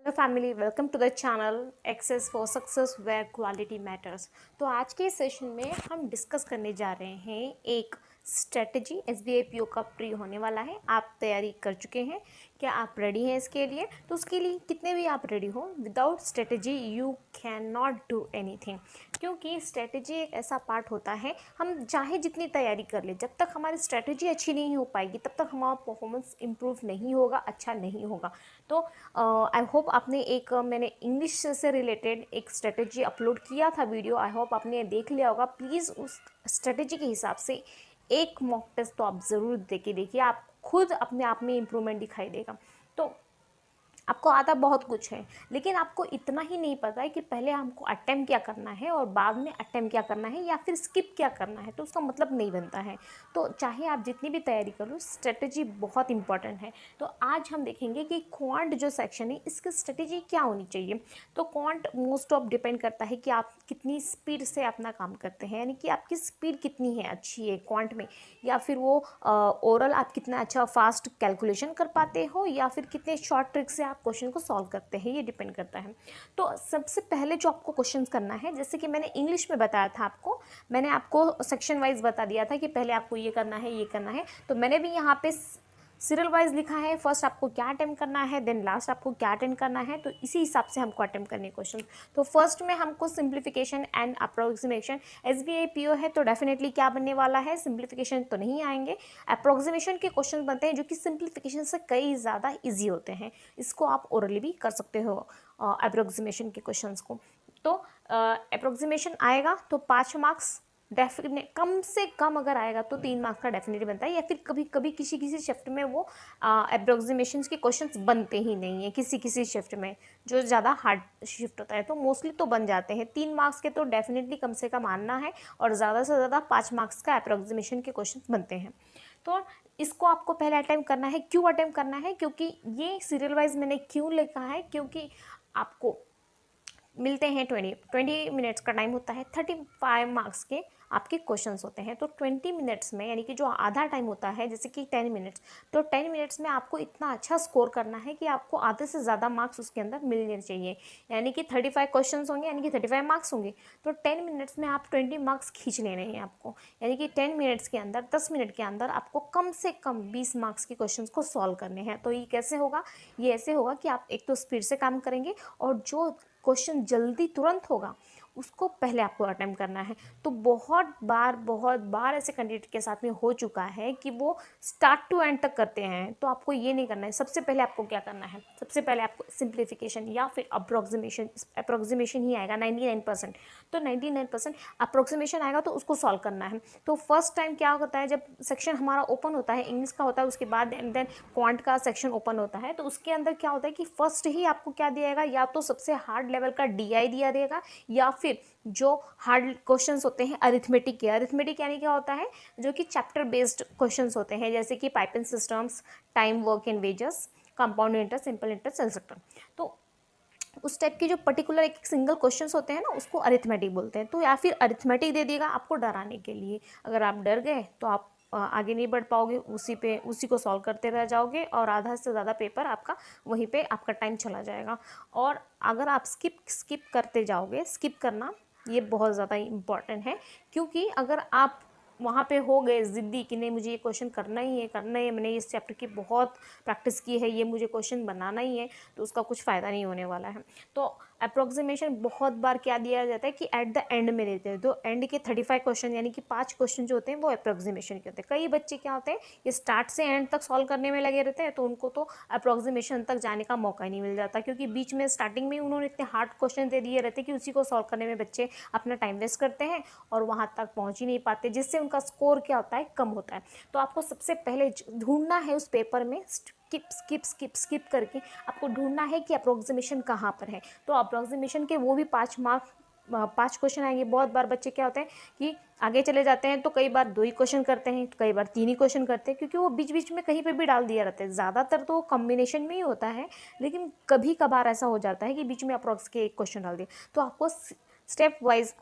Family welcome to the channel Access for Success where quality matters. तो आज के session में हम डिस्कस करने जा रहे हैं एक स्ट्रेटजी। एसबीआई पीओ का प्री होने वाला है, आप तैयारी कर चुके हैं, क्या आप रेडी हैं इसके लिए? तो उसके लिए कितने भी आप रेडी हो, without strategy you can not do anything. क्योंकि स्ट्रेटजी एक ऐसा पार्ट होता है, हम चाहे जितनी तैयारी कर ले, जब तक हमारी स्ट्रेटजी अच्छी नहीं हो पाएगी तब तक हमारा परफॉर्मेंस इम्प्रूव नहीं होगा, अच्छा नहीं होगा। तो आई होप आपने मैंने इंग्लिश से रिलेटेड एक स्ट्रेटजी अपलोड किया था वीडियो, आई होप आपने देख लिया होगा। प्लीज़ उस स्ट्रेटजी के हिसाब से एक मॉक टेस्ट तो आप ज़रूर देके देखिए, आप खुद अपने आप में इम्प्रूवमेंट दिखाई देगा। तो आपको आता बहुत कुछ है, लेकिन आपको इतना ही नहीं पता है कि पहले हमको अटेम्प्ट क्या करना है और बाद में अटेम्प्ट क्या करना है या फिर स्किप क्या करना है, तो उसका मतलब नहीं बनता है। तो चाहे आप जितनी भी तैयारी कर लो, स्ट्रेटजी बहुत इंपॉर्टेंट है। तो आज हम देखेंगे कि क्वांट जो सेक्शन है इसकी स्ट्रेटजी क्या होनी चाहिए। तो क्वांट मोस्ट ऑफ डिपेंड करता है कि आप कितनी स्पीड से अपना काम करते हैं, यानी कि आपकी स्पीड कितनी है, अच्छी है क्वांट में, या फिर वो ओरल आप कितना अच्छा फास्ट कैलकुलेशन कर पाते हो, या फिर कितने शॉर्ट ट्रिक से आप क्वेश्चन को सॉल्व करते हैं, ये डिपेंड करता है। तो सबसे पहले जो आपको क्वेश्चन करना है, जैसे कि मैंने इंग्लिश में बताया था आपको, मैंने आपको सेक्शन वाइज बता दिया था कि पहले आपको ये करना है, ये करना है। तो मैंने भी यहाँ पे सीरियल वाइज लिखा है, फर्स्ट आपको क्या अटेम्प्ट करना है, देन लास्ट आपको क्या अटेम्प्ट करना है। तो इसी हिसाब से हमको अटेम्प्ट करने क्वेश्चन। तो फर्स्ट में हमको simplification and approximation, SBI PO है तो डेफिनेटली क्या बनने वाला है, सिंप्लीफिकेशन तो नहीं आएंगे, अप्रोक्सीमेशन के क्वेश्चन बनते हैं जो कि सिंप्लीफिकेशन से कई ज़्यादा ईजी होते हैं। इसको आप ओरली भी कर सकते हो अप्रोक्सीमेशन के क्वेश्चंस को। तो अप्रोक्सीमेशन आएगा तो 5 मार्क्स डेफिनेट, कम से कम अगर आएगा तो 3 मार्क्स का डेफिनेटली बनता है, या फिर कभी कभी किसी किसी शिफ्ट में वो अप्रोक्सीमेशंस के क्वेश्चन्स बनते ही नहीं है, किसी किसी शिफ्ट में जो ज़्यादा हार्ड शिफ्ट होता है। तो मोस्टली तो बन जाते हैं 3 मार्क्स के, तो डेफिनेटली कम से कम आना है, और ज़्यादा से ज़्यादा 5 मार्क्स का अप्रोक्सीमेशन के क्वेश्चन बनते हैं। तो इसको आपको पहले अटेम्प्ट करना है। क्यों अटेम्प्ट करना है? क्योंकि ये सीरियल वाइज मैंने क्यों लिखा है, क्योंकि आपको मिलते हैं 20 मिनट्स का टाइम होता है, 35 मार्क्स के आपके क्वेश्चंस होते हैं। तो 20 मिनट्स में, यानी कि जो आधा टाइम होता है, जैसे कि 10 मिनट्स, तो 10 मिनट्स में आपको इतना अच्छा स्कोर करना है कि आपको आधे से ज़्यादा मार्क्स उसके अंदर मिलने चाहिए। यानी कि 35 क्वेश्चंस होंगे, यानी कि 35 मार्क्स होंगे। तो 10 मिनट्स में आप 20 मार्क्स खींच लेने हैं आपको, यानी कि 10 मिनट्स के अंदर, 10 मिनट के अंदर आपको कम से कम 20 मार्क्स के क्वेश्चंस को सॉल्व करने हैं। तो ये कैसे होगा? ये ऐसे होगा कि आप एक तो स्पीड से काम करेंगे, और जो क्वेश्चन जल्दी तुरंत होगा उसको पहले आपको अटेम्प्ट करना है। तो बहुत बार ऐसे कैंडिडेट के साथ में हो चुका है कि वो स्टार्ट टू एंड तक करते हैं। तो आपको ये नहीं करना है। सबसे पहले आपको क्या करना है, सबसे पहले आपको सिंप्लीफिकेशन या फिर अप्रोक्सीमेशन ही आएगा 99%। तो 99% अप्रोक्सीमेशन आएगा तो उसको सॉल्व करना है। तो फर्स्ट टाइम क्या होता है, जब सेक्शन हमारा ओपन होता है, इंग्लिश का होता है, उसके बाद एंड देन क्वांट का सेक्शन ओपन होता है, तो उसके अंदर क्या होता है कि फर्स्ट ही आपको क्या दिया, या तो सबसे हार्ड लेवल का डीआई दिया देगा, या फिर जो हार्ड क्वेश्चंस होते हैं अरिथमेटिक के। अरिथमेटिक यानी क्या होता है, जो कि चैप्टर बेस्ड क्वेश्चंस होते हैं, जैसे कि piping systems, time, work and wages, compound interest, simple interest, etcetera. तो उस टाइप के जो पर्टिकुलर एक सिंगल क्वेश्चंस होते हैं ना, उसको अरिथमेटिक बोलते हैं। तो या फिर अरिथमेटिक दे देगा आपको डराने के लिए, अगर आप डर गए तो आप आगे नहीं बढ़ पाओगे, उसी को सॉल्व करते रह जाओगे, और आधा से ज़्यादा पेपर आपका वहीं पे आपका टाइम चला जाएगा। और अगर आप स्किप करते जाओगे, स्किप करना ये बहुत ज़्यादा इम्पॉर्टेंट है, क्योंकि अगर आप वहाँ पे हो गए ज़िद्दी कि नहीं मुझे ये क्वेश्चन करना ही है, मैंने इस चैप्टर की बहुत प्रैक्टिस की है, ये मुझे क्वेश्चन बनाना ही है, तो उसका कुछ फ़ायदा नहीं होने वाला है। तो अप्रोक्सीमेशन बहुत बार क्या दिया जाता है कि एट द एंड में देते हैं। तो एंड के 35 क्वेश्चन, यानी कि 5 क्वेश्चन जो होते हैं वो अप्रोक्सीमेशन के होते हैं। कई बच्चे क्या होते हैं, ये स्टार्ट से एंड तक सॉल्व करने में लगे रहते हैं, तो उनको तो अप्रोक्सीमेशन तक जाने का मौका ही नहीं मिल जाता, क्योंकि बीच में स्टार्टिंग में उन्होंने इतने हार्ड क्वेश्चन दे दिए रहते कि उसी को सॉल्व करने में बच्चे अपना टाइम वेस्ट करते हैं और वहाँ तक पहुँच ही नहीं पाते, जिससे उनका स्कोर क्या होता है, कम होता है। तो आपको सबसे पहले ढूंढना है उस पेपर में, स्किप करके आपको ढूंढना है कि अप्रोक्सीमेशन कहाँ पर है। तो अप्रोक्सीमेशन के वो भी 5 क्वेश्चन आएंगे। बहुत बार बच्चे क्या होते हैं कि आगे चले जाते हैं, तो कई बार 2 ही क्वेश्चन करते हैं, कई बार 3 ही क्वेश्चन करते हैं, क्योंकि वो बीच बीच में कहीं पे भी डाल दिया रहता है। ज़्यादातर तो कॉम्बिनेशन में ही होता है, लेकिन कभी कभार ऐसा हो जाता है कि बीच में अप्रोक्स के एक क्वेश्चन डाल दिया। तो आपको स्टेप वाइज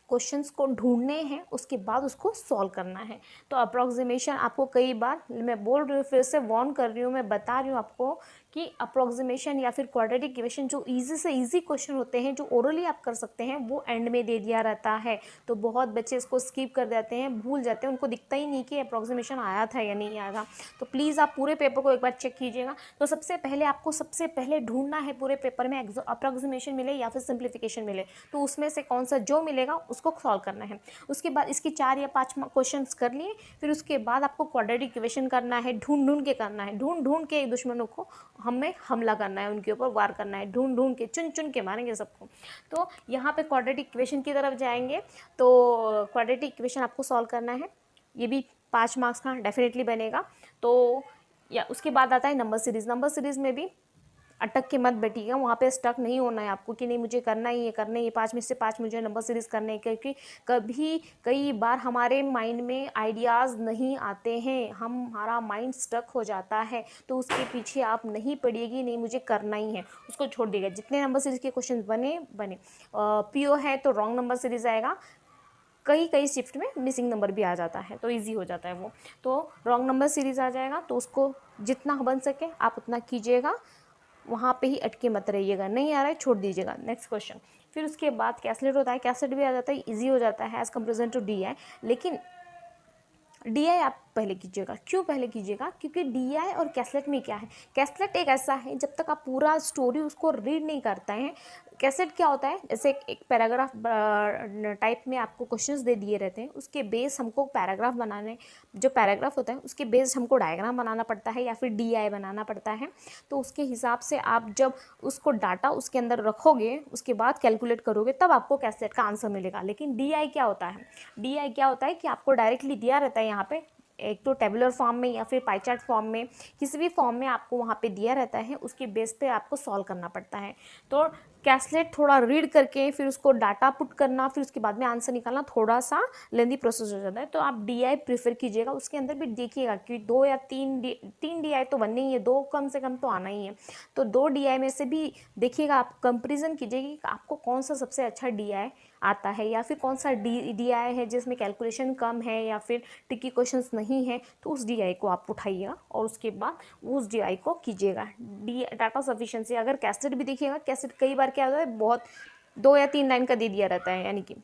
क्वेश्चंस को ढूंढने हैं, उसके बाद उसको सॉल्व करना है। तो अप्रोक्सीमेशन आपको कई बार, मैं बोल रही हूँ, फिर से वार्न कर रही हूँ, मैं बता रही हूँ आपको कि अप्रोक्सीमेशन या फिर क्वाड्रेटिक इक्वेशन जो ईजी से ईजी क्वेश्चन होते हैं जो ओरली आप कर सकते हैं वो एंड में दे दिया रहता है। तो बहुत बच्चे इसको स्किप कर देते हैं, भूल जाते हैं, उनको दिखता ही नहीं कि अप्रोक्सीमेशन आया था या नहीं आया था। तो प्लीज़ आप पूरे पेपर को एक बार चेक कीजिएगा। तो सबसे पहले आपको सबसे पहले ढूंढना है पूरे पेपर में अप्रोक्सीमेशन मिले या फिर सिंप्लीफिकेशन मिले, तो उसमें से कौन सा जो मिलेगा उसको सॉल्व करना है। उसके बाद इसकी 4 या 5 क्वेश्चन कर लिए, फिर उसके बाद आपको क्वाड्रेटिक इक्वेशन करना है, ढूंढ के करना है, ढूंढ के दुश्मनों को हमें हमला करना है, उनके ऊपर वार करना है, ढूंढ के चुन के मारेंगे सबको। तो यहाँ पे क्वाड्रेटिक इक्वेशन की तरफ जाएंगे। तो क्वाड्रेटिक इक्वेशन आपको सॉल्व करना है, ये भी 5 मार्क्स का डेफिनेटली बनेगा। तो या उसके बाद आता है नंबर सीरीज़। नंबर सीरीज़ में भी अटक के मत बैठिएगा, वहाँ पे स्टक नहीं होना है आपको कि नहीं मुझे करना ही है, 5 में से 5 मुझे नंबर सीरीज़ करने हैं, क्योंकि कई बार हमारे माइंड में आइडियाज़ नहीं आते हैं, हमारा माइंड स्टक हो जाता है। तो उसके पीछे आप नहीं पड़िएगी, नहीं मुझे करना ही है, उसको छोड़ दीजिएगा। जितने नंबर सीरीज़ के क्वेश्चन बने पीओ है तो रॉन्ग नंबर सीरीज़ आएगा, कई शिफ्ट में मिसिंग नंबर भी आ जाता है तो इजी हो जाता है वो। तो रॉन्ग नंबर सीरीज़ आ जाएगा, तो उसको जितना बन सके आप उतना कीजिएगा, वहाँ पे ही अटके मत रहिएगा, नहीं आ रहा है छोड़ दीजिएगा। Next question. फिर उसके बाद कैसलेट होता है, कैसलेट भी आ जाता है, इजी हो जाता है एज़ कम्पेरिजन टू DI। लेकिन DI आप पहले कीजिएगा। क्यों पहले कीजिएगा? क्योंकि DI और कैसलेट में क्या है, कैसलेट एक ऐसा है जब तक आप पूरा स्टोरी उसको रीड नहीं करते हैं। कैसेट क्या होता है, जैसे एक पैराग्राफ टाइप में आपको क्वेश्चंस दे दिए रहते हैं, उसके बेस हमको पैराग्राफ बनाने, जो पैराग्राफ होता है उसके बेस हमको डायग्राम बनाना पड़ता है या फिर DI बनाना पड़ता है। तो उसके हिसाब से आप जब उसको डाटा उसके अंदर रखोगे, उसके बाद कैलकुलेट करोगे, तब आपको कैसेट का आंसर मिलेगा। लेकिन DI क्या होता है, DI क्या होता है कि आपको डायरेक्टली दिया रहता है यहाँ पे, एक तो टेबुलर फॉर्म में या फिर पाई चार्ट फॉर्म में, किसी भी फॉर्म में आपको वहाँ पे दिया रहता है, उसके बेस पे आपको सॉल्व करना पड़ता है। तो कैसलेट थोड़ा रीड करके फिर उसको डाटा पुट करना, फिर उसके बाद में आंसर निकालना थोड़ा सा लेंदी प्रोसेस हो जाता है। तो आप DI प्रीफर कीजिएगा। उसके अंदर भी देखिएगा कि 2 या 3 DI तो बनने ही है, 2 कम से कम तो आना ही है। तो 2 DI में से भी देखिएगा, आप कंपेरिजन कीजिएगा कि आपको कौन सा सबसे अच्छा DI आता है, या फिर कौन सा DI है जिसमें कैलकुलेशन कम है या फिर ट्रिकी क्वेश्चंस नहीं है। तो उस DI को आप उठाइएगा और उसके बाद उस DI को कीजिएगा। डाटा सफिशिएंसी अगर कैसेट भी देखिएगा, कैसेट कई बार क्या होता है, बहुत 2 या 3 लाइन का दे दिया रहता है, यानी कि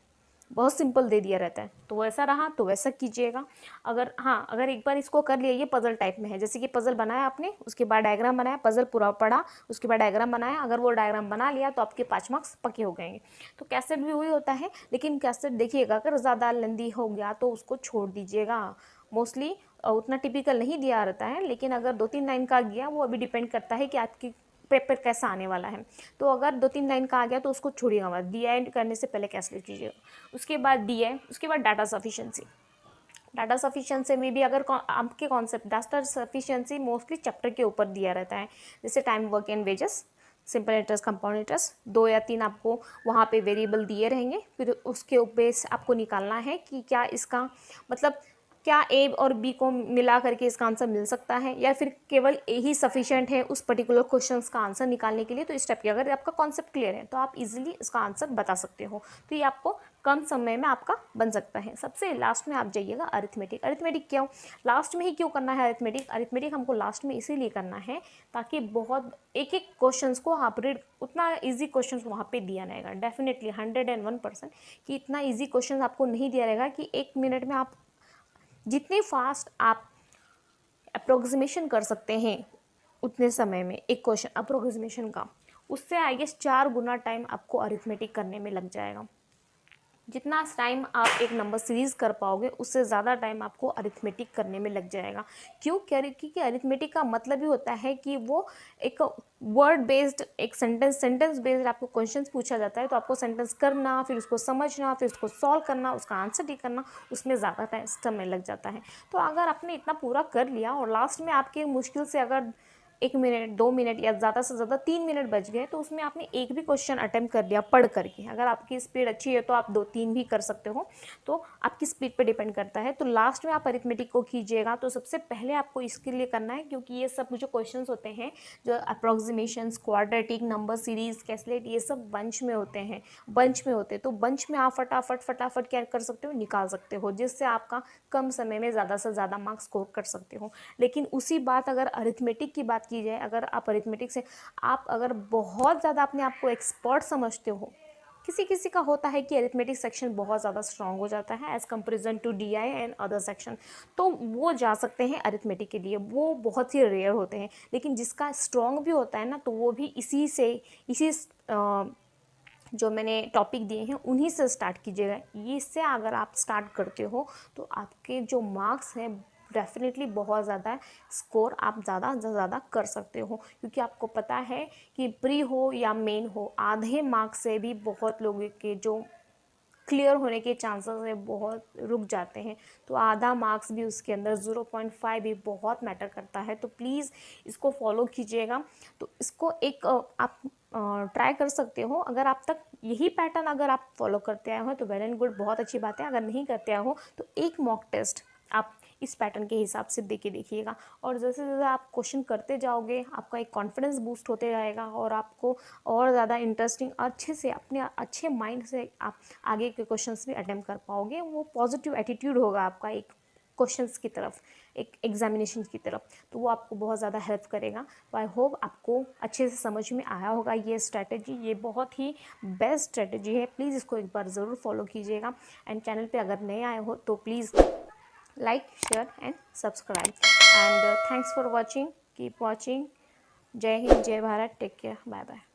बहुत सिंपल दे दिया रहता है। तो वैसा रहा तो वैसा कीजिएगा। अगर एक बार इसको कर लिया, ये पजल टाइप में है, जैसे कि पजल बनाया आपने, उसके बाद डायग्राम बनाया, पजल पूरा पढ़ा, उसके बाद डायग्राम बनाया, अगर वो डायग्राम बना लिया तो आपके 5 मार्क्स पक्के हो गएंगे। तो कैसेट भी वही होता है, लेकिन कैसेट देखिएगा अगर ज़्यादा लेंदी हो गया तो उसको छोड़ दीजिएगा। मोस्टली उतना टिपिकल नहीं दिया रहता है, लेकिन अगर 2-3 लाइन का गया, वो अभी डिपेंड करता है कि आपकी पेपर कैसा आने वाला है। तो अगर 2-3 लाइन का आ गया तो उसको छोड़िएगा मत, DI करने से पहले कैसलेट कीजिएगा। उसके बाद DI, उसके बाद डाटा सफिशिएंसी। डाटा सफिशिएंसी में भी अगर आपके concept, data sufficiency mostly chapter के ऊपर दिया रहता है, जैसे time, work and wages, simple interest, compound interest, 2 या 3 आपको वहाँ पे वेरिएबल दिए रहेंगे। फिर उसके ऊपर आपको निकालना है कि क्या इसका मतलब क्या A और B को मिला करके इसका आंसर मिल सकता है, या फिर केवल A ही सफिशिएंट है उस पर्टिकुलर क्वेश्चन का आंसर निकालने के लिए। तो इस टाइप की अगर आपका कॉन्सेप्ट क्लियर है तो आप इजीली इसका आंसर बता सकते हो। तो ये आपको कम समय में आपका बन सकता है। सबसे लास्ट में आप जाइएगा अरिथमेटिक। अरिथमेटिक क्यों लास्ट में ही क्यों करना है अरिथमेटिक? अरिथमेटिक हमको लास्ट में इसीलिए करना है ताकि बहुत एक क्वेश्चन को आप रीड, उतना ईजी क्वेश्चन वहाँ पे दिया रहेगा डेफिनेटली 101% कि इतना ईजी क्वेश्चन आपको नहीं दिया रहेगा कि 1 मिनट में आप जितने फास्ट आप अप्रोक्सीमेशन कर सकते हैं उतने समय में एक क्वेश्चन अप्रोक्सीमेशन का, उससे आई गेस 4 गुना टाइम आपको अरिथमेटिक करने में लग जाएगा। जितना टाइम आप एक नंबर सीरीज़ कर पाओगे उससे ज़्यादा टाइम आपको अरिथमेटिक करने में लग जाएगा। क्यों? क्योंकि अरिथमेटिक का मतलब ही होता है कि वो एक वर्ड बेस्ड, एक सेंटेंस बेस्ड आपको क्वेश्चंस पूछा जाता है, तो आपको सेंटेंस करना, फिर उसको समझना, फिर उसको सॉल्व करना, उसका आंसर ठीक करना, उसमें ज़्यादा टाइम समय लग जाता है। तो अगर आपने इतना पूरा कर लिया और लास्ट में आपके मुश्किल से अगर 1 मिनट, 2 मिनट या ज़्यादा से ज़्यादा 3 मिनट बच गए, तो उसमें आपने एक भी क्वेश्चन अटेम्प्ट कर लिया पढ़ करके। अगर आपकी स्पीड अच्छी है तो आप 2-3 भी कर सकते हो, तो आपकी स्पीड पे डिपेंड करता है। तो लास्ट में आप अरिथमेटिक को कीजिएगा। तो सबसे पहले आपको इसके लिए करना है, क्योंकि ये सब जो क्वेश्चन होते हैं, जो अप्रोक्सीमेशन, क्वाड्रेटिक, नंबर सीरीज, कैसलेट, ये सब बंच में होते हैं, तो बंच में आप फटाफट क्या कर सकते हो, निकाल सकते हो, जिससे आपका कम समय में ज़्यादा से ज़्यादा मार्क्स स्कोर कर सकते हो। लेकिन उसी बात अगर अरिथमेटिक की बात की जाए, अगर आप अरिथमेटिक से आप अगर बहुत ज़्यादा अपने आप को एक्सपर्ट समझते हो, किसी किसी का होता है कि अरिथमेटिक सेक्शन बहुत ज़्यादा स्ट्रांग हो जाता है as comparison to DI and other section, तो वो जा सकते हैं अरिथमेटिक के लिए, वो बहुत ही रेयर होते हैं। लेकिन जिसका स्ट्रांग भी होता है ना, तो वो भी इसी जो मैंने टॉपिक दिए हैं उन्हीं से स्टार्ट कीजिएगा। इससे अगर आप स्टार्ट करते हो तो आपके जो मार्क्स हैं डेफिनेटली बहुत ज़्यादा स्कोर आप ज़्यादा से ज़्यादा कर सकते हो, क्योंकि आपको पता है कि प्री हो या मेन हो, आधे मार्क्स से भी बहुत लोगों के जो क्लियर होने के चांसेस है बहुत रुक जाते हैं। तो आधा मार्क्स भी उसके अंदर 0.5 भी बहुत मैटर करता है। तो प्लीज़ इसको फॉलो कीजिएगा। तो इसको एक आप ट्राई कर सकते हो। अगर आप तक यही पैटर्न अगर आप फॉलो करते आए हो तो वेल एंड गुड, बहुत अच्छी बात है। अगर नहीं करते आए हो तो एक मॉक टेस्ट आप इस पैटर्न के हिसाब से दे के देखिएगा, और जैसे जैसे आप क्वेश्चन करते जाओगे आपका एक कॉन्फिडेंस बूस्ट होते जाएगा और आपको और ज़्यादा इंटरेस्टिंग अच्छे से अपने अच्छे माइंड से आप आगे के क्वेश्चंस भी अटेम्प्ट कर पाओगे। वो पॉजिटिव एटीट्यूड होगा आपका एक क्वेश्चंस की तरफ, एक एग्जामिनेशन की तरफ, तो वो आपको बहुत ज़्यादा हेल्प करेगा। तो आई होप आपको अच्छे से समझ में आया होगा ये स्ट्रैटेजी, ये बहुत ही बेस्ट स्ट्रैटेजी है। प्लीज़ इसको एक बार ज़रूर फॉलो कीजिएगा। एंड चैनल पे अगर नए आए हो तो please like, share and subscribe, and thanks for watching. Keep watching. Jai Hind, Jai Bharat. Take care. Bye bye.